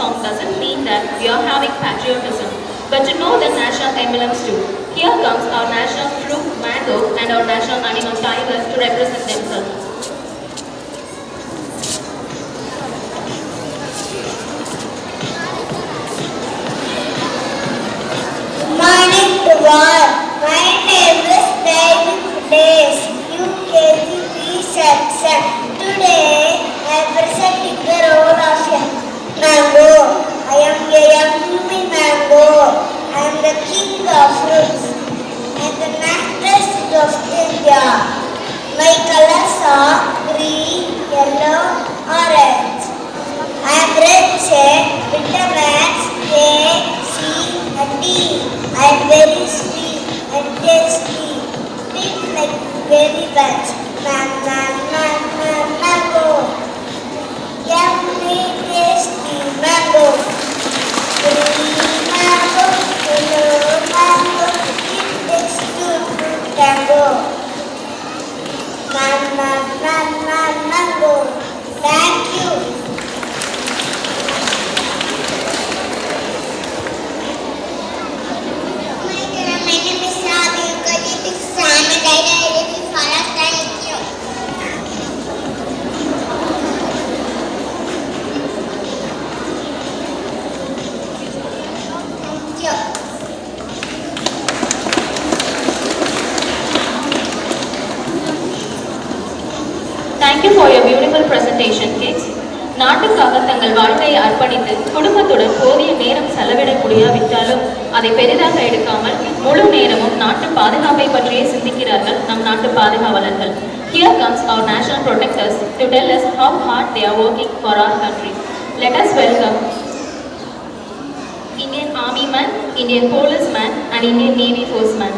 song doesn't mean that we are having patriotism, but to know the national emblems too. Here comes our national fruit, mango, and our national animal, tiger, to represent themselves. Morning to all. My name is David Days, UKG section. Today I am presenting the role of a mango. I am a yummy mango. I am the king of fruits and the naturalist of India. My colors are green, yellow, orange. I am rich in vitamins A, C, and D. I am very sweet and tasty, sweet like very much. Mango, yummy, tasty mango. Green mango, yellow mango, it takes two to tango. Mango. Thank you. My name is Ravi. You can eat this salmon. I really follow. Thank you. Thank you. Thank you for your beautiful presentation, kids. நாட்டுக்காக தங்கள் வாழ்க்கையை அர்ப்பணித்து குடும்பத்துடன் போதிய நேரம் செலவிட முடியாவிட்டாலும் அதை பெரிதாக எடுக்காமல் முழு நேரமும் நாட்டு பாதுகாப்பை பற்றியே சிந்திக்கிறார்கள் நம் நாட்டு பாதுகாவலர்கள். Here comes our national protectors to tell us how hard they are working for our country. Let us welcome Indian Army man, Indian policeman and Indian Navy forceman.